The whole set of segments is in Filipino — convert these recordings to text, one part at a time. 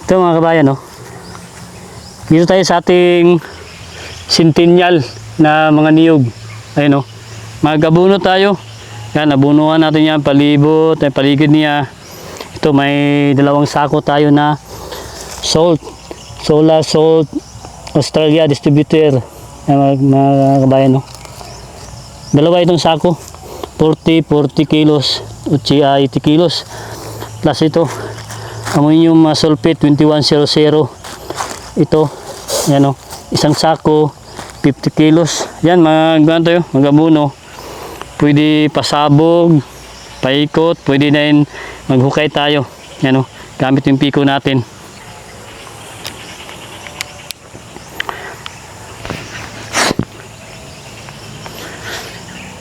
Ito mga kabayan, no? Dito tayo sa ating centennial na mga niyog. Ayun, no? Magabuno tayo. Yan, nabunuhan natin yan, palibot, ay paligid niya. Ito, may dalawang sako tayo na salt. Solar Salt Australia Distributor. Yan, mga kabayan, no? Dalawa itong sako. 40 kilos. 80 kilos. Plus ito, ammonium sulfate 2100. Ito, yan o, isang sako, 50 kilos. Yan, magabuno. Pwede pasabog, paikot, pwede na rin maghukay tayo. Yan o, gamit yung piko natin.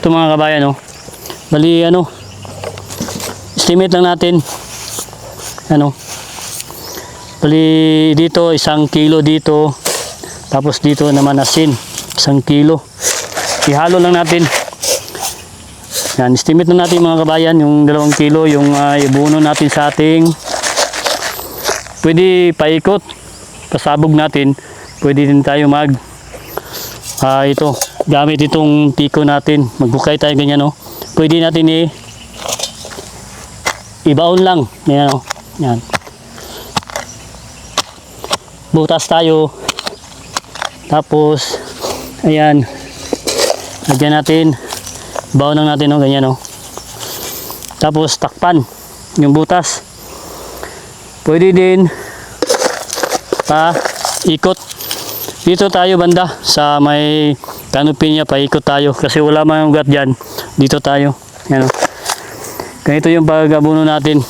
Ito mga kabayan, bali estimate lang natin, bali dito 1 kilo dito, tapos dito naman asin 1 kilo, ihalo lang natin. Yan, estimate lang natin mga kabayan yung 2 kilo yung ibuno natin sa ating, pwede paikot, pasabog natin, pwede din tayo ito, gamit itong piko natin, maghukay tayo ganyan, pwede natin ibaon lang, yan, yan. Butas tayo, tapos ayan, lagyan natin, baon lang natin, ganyan, tapos takpan yung butas. Pwede din ikot dito tayo banda sa may canopy niya, paikot tayo kasi wala mang ugat dyan. Dito tayo, yan, ganito yung pag-abuno natin,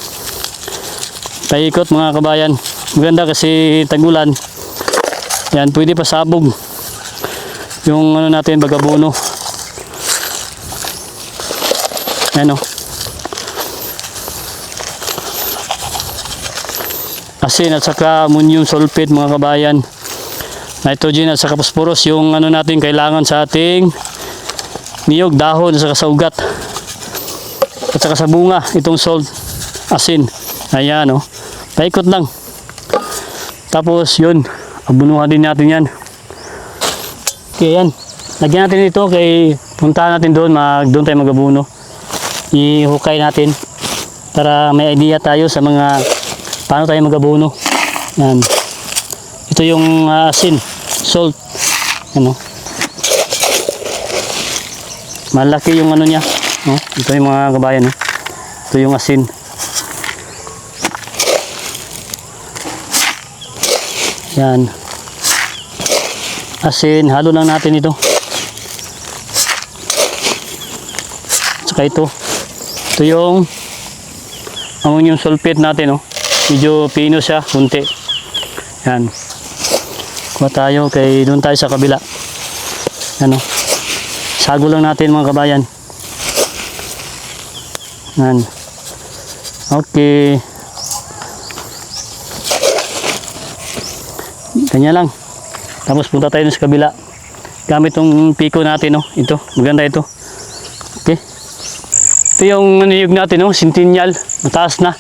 paikot mga kabayan. Maganda kasi tagulan. Yan, pwede pasabog yung natin pag-abuno. Yan, asin at saka ammonium sulfate mga kabayan, nitrogen at saka phosphorus yung natin kailangan sa ating niyog, dahon at saka sa ugat at saka sa bunga, itong salt, asin. Ayan, paikot lang, tapos yun, abunuhan din natin yan. Okay, yan, lagyan natin ito, kay puntahan natin doon, doon tayo magabuno, ihukay natin para may idea tayo sa mga paano tayo magabuno. Yan, ito yung asin, salt, malaki yung niya, ito yung mga kabayan, ito yung asin. Yan, asin, halo lang natin ito. Saka ito yung ammonium sulfate natin, medyo pino siya, kunti. Yan, kuha tayo, kay doon tayo sa kabila. Yan, sago lang natin mga kabayan. Yan, okay, ganyan lang. Tapos punta tayo sa kabila gamit tong piko natin, ito, maganda ito. Okay, ito yung niyog natin, centennial, mataas na.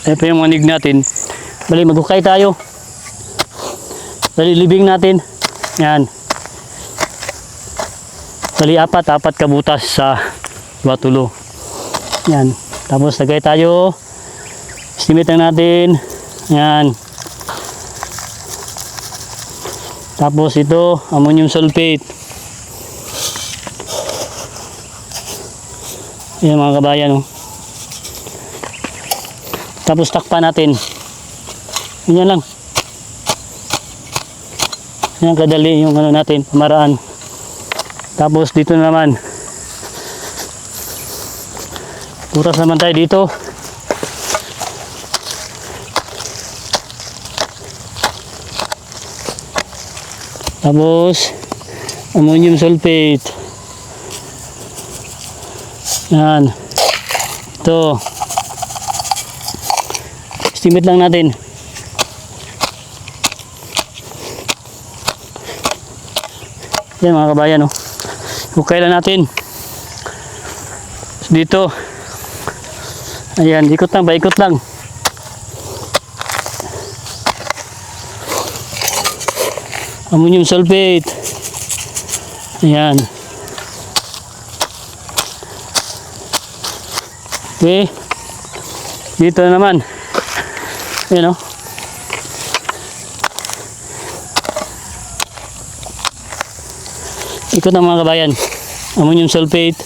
Ito yung niyog natin. Bali, maghukay tayo, bali libing natin. Yan, bali apat kabutas sa batulo. Yan, tapos lagay tayo, estimate lang natin. Yan, tapos ito, ammonium sulfate. Yan mga kabayan, tapos takpan natin. Ganyan lang. Yan kadali yung natin, pamaraan. Tapos dito naman, putas naman tayo dito. Tapos ammonium sulfate. Yan, ito, estimate lang natin. Yan mga kabayan, hukay lang natin. Dito, ayan, ikot lang, paikot lang. Ammonium sulfate. Ayan. Okay. Dito naman. Ayan o. Ikot ng mga kabayan. Ammonium sulfate.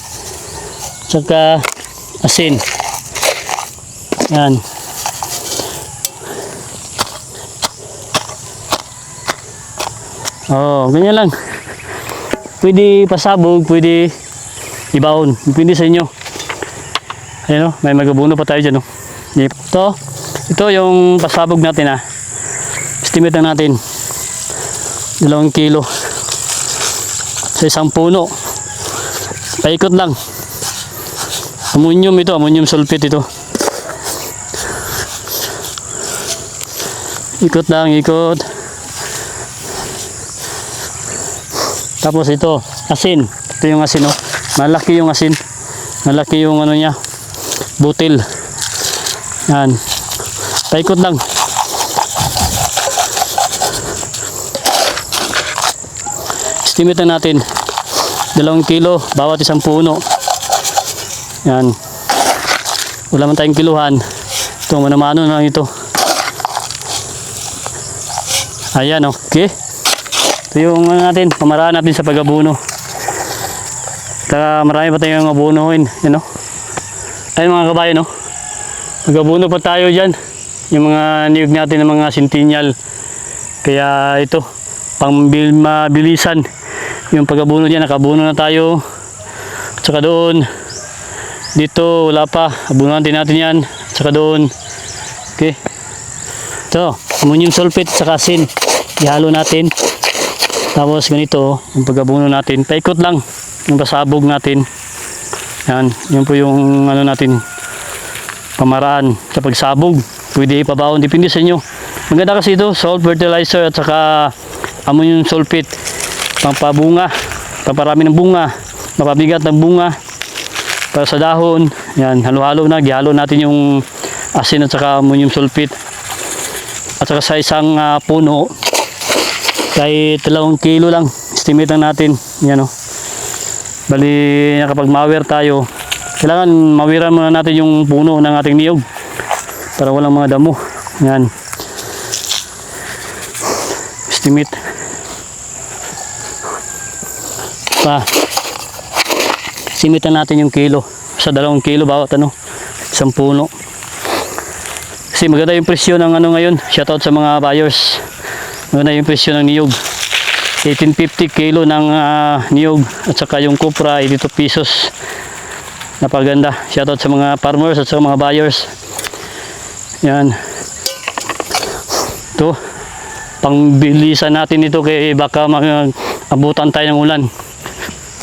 Tsaka asin. Ayan. Oh, ganyan lang. Pwede pasabog, pwede ibahon. Pwede sa inyo. Ayan o, may magabuno pa tayo dyan o. Ito yung pasabog natin ha. Estimate na natin. 2 kilo. Sa isang puno. Paikot lang. Ammonium ito, ammonium sulfate ito. Ikot lang, ikot. Tapos ito, asin. Ito yung asin, oh. Malaki yung asin. Malaki yung ano niya, butil. Yan. Paikot lang. Estimate na natin. 2 kilo, bawat isang puno. Yan. Wala man tayong kiluhan. Ito, manamano na lang ito. Ayan, okay. Ito yung natin, pamaraan natin sa pag-abuno. Marami pa tayong abunuhin. Yan, no? Ayun mga kabayan, no? Mag-abuno pa tayo dyan. Yung mga niyog natin ng mga centennial. Kaya ito, pang mabilisan. Yung pag-abuno dyan, nakabuno na tayo. Tsaka doon. Dito, wala pa. Abunuhan din natin yan. Tsaka doon. Okay. Ito, ammonium sulfate tsaka asin. Ihalo natin. Tapos ganito, yung pag-abuno natin, paikot lang yung pasabog natin. Yan, yun po yung ano natin, pamaraan sa pagsabog. Pwede ipabaon, depende sa inyo. Maganda kasi ito, salt fertilizer at saka ammonium sulfate. Pampabunga, pamparami ng bunga, mapabigat ng bunga para sa dahon. Yan, halo-halo na, gihalo natin yung asin at saka ammonium sulfate. At saka sa isang puno, kahit 2 kilo lang, estimate lang natin. Yan o. Bali, kapag mawer tayo, kailangan mawiran muna natin yung puno ng ating niyog para walang mga damo. Yan. Estimate. Estimate na natin yung kilo. Sa 2 kilo bawat ano, isang puno. Kasi maganda yung presyo ng ano ngayon. Shoutout sa mga buyers. Maganda yung presyo ng niyog. 1850 kilo ng niyog at saka yung kupra 82 pesos. Napaganda. Shoutout sa mga farmers at sa mga buyers. Yan. Ito. Pangbilisan natin ito kaya baka abutan tayo ng ulan.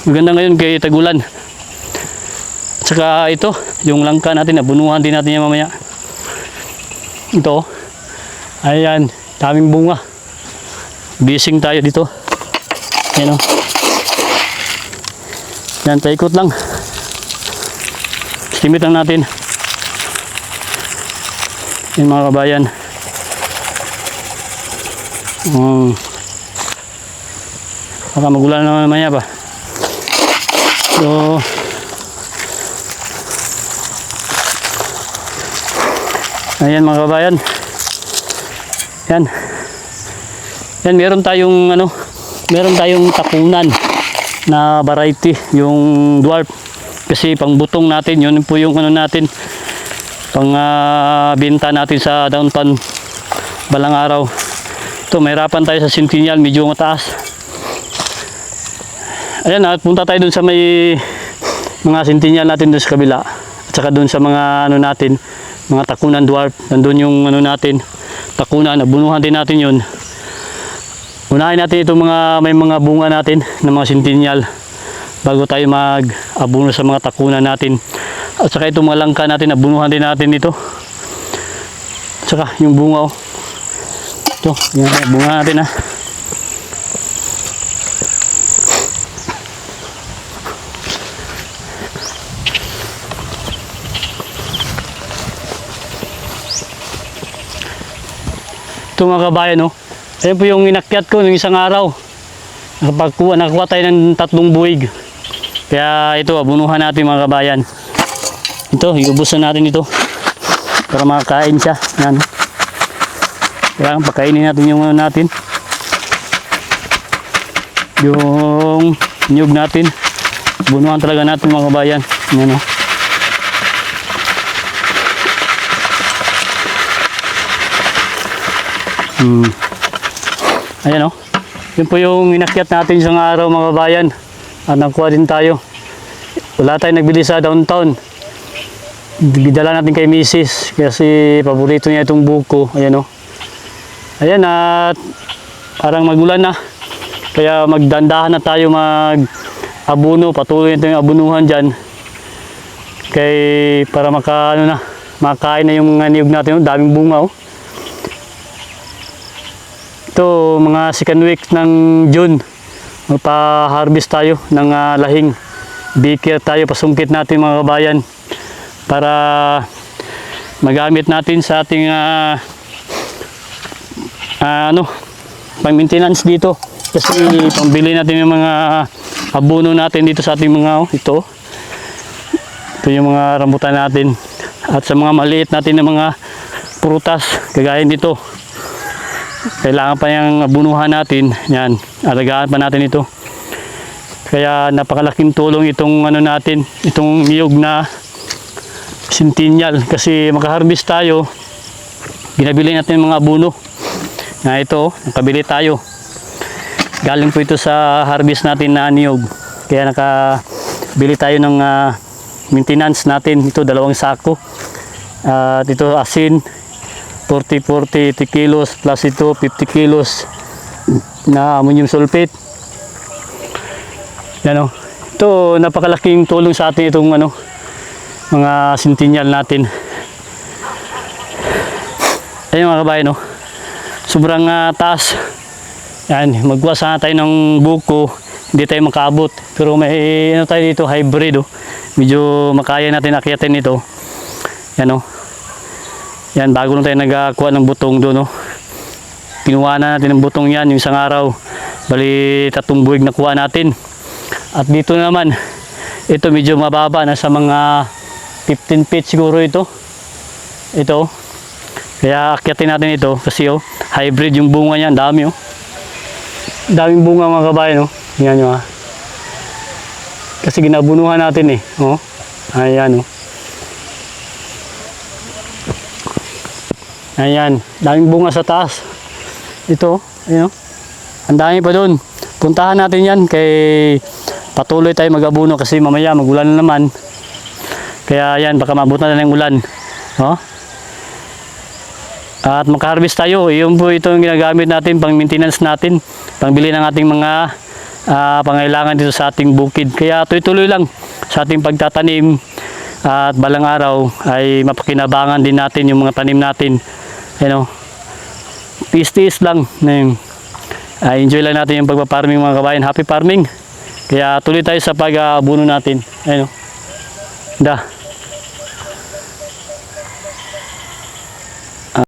Maganda ngayon kaya tagulan. At saka ito, yung langka natin, nabunuhan din natin yan mamaya. Ito. Ayan, daming bunga. Bising tayo dito. Ayan o. Yan, paikot lang. Estimate lang natin. Yan mga kabayan. Baka magulan naman mamaya pa. So, ayan mga kabayan. Yan. Yan, meron tayong ano, meron tayong takunan na variety, yung dwarf. Kasi pang butong natin, yun po yung ano natin, pang binta natin sa downtown Balangaraw. Ito, mahirapan tayo sa centennial, medyo mataas. Ayan, punta tayo dun sa may mga centennial natin dun sa kabila. At saka dun sa mga ano natin, mga takunan dwarf. Nandun yung ano natin, takunan, nabunuhan din natin yun. Unahin natin itong mga may mga bunga natin ng mga centennial bago tayo mag-abuno sa mga takunan natin. At saka itong mga langka natin, nabunuhan din natin ito. At saka yung bunga oh. Ito, yung bunga natin ha. Ito mga kabayan oh. Ayan po yung inakyat ko ng isang araw. Nakakuha tayo ng 3 buwig. Kaya ito, abunuhan natin mga kabayan. Ito, iubos na natin ito. Para makakain siya. Yan. Kaya pakainin natin yung ano natin. Yung niyog natin. Bunuhan talaga natin mga kabayan. Yan o. Ayan o. Yun po yung inakyat natin isang araw mga kabayan. At nakuha din tayo. Wala tayong nagbili sa downtown. Bidala natin kay Mrs. Kasi paborito niya itong buko. Ayan o. Ayan at parang magulan na. Kaya magdandahan na tayo mag-abuno. Patuloy natin yung abunuhan dyan. Para makain na yung mga niyog natin. Daming bunga o. Ito, mga second week ng June, magpa-harvest tayo ng lahing. Bikir tayo, pasungkit natin mga kabayan para magamit natin sa ating pang-maintenance dito. Kasi pambili natin yung mga abono natin dito sa ating mga ito yung mga rambutan natin. At sa mga maliit natin na mga prutas, kagaya dito. Kailangan pa yung abunuhan natin. Yan, alagaan pa natin ito. Kaya napakalaking tulong itong natin, itong niyog na Centennial. Kasi makaharvest tayo, ginabili natin mga abuno. Na ito, nakabili tayo. Galing po ito sa harvest natin na niyog. Kaya nakabili tayo ng maintenance natin. Ito, 2 sako. At ito asin. 40 kilos plus ito 50 kilos na ammonium sulfate. Yan o. Ito napakalaking tulong sa atin itong mga Centennial natin. Ayun mga kabayan o. Sobrang taas. Yan, magkuha sana tayo ng buko, hindi tayo makaabot. Pero may tayo dito hybrid o. Medyo makaya natin akyatin ito. Yan o. Yan, bago lang tayo nagkuha ng butong doon, no? Kinuha na natin ng butong yan, yung isang araw. Bali, 3 buwig na kuha natin. At dito naman, ito medyo mababa, nasa mga 15 feet siguro ito. Ito. Kaya akyatin natin ito kasi hybrid yung bunga niya, dami daming bunga mga kabayan, Yan nyo Kasi ginabunuhan natin Ayan Ayan, daming bunga sa taas. Ito, ayun. Ang dami pa doon. Puntahan natin yan kay patuloy tayo mag-abuno kasi mamaya magulan na naman. Kaya yan, baka mabutan na ng ulan. At maka-harvest tayo. Iyon po ito yung ginagamit natin pang maintenance natin. Pangbili ng ating mga pangailangan dito sa ating bukid. Kaya tuloy-tuloy lang sa ating pagtatanim. At balang araw ay mapakinabangan din natin yung mga tanim natin. Tiis-tiis lang. Enjoy lang natin yung pagpa-farming mga kabayan. Happy farming. Kaya tuloy tayo sa pag-abuno natin. Da.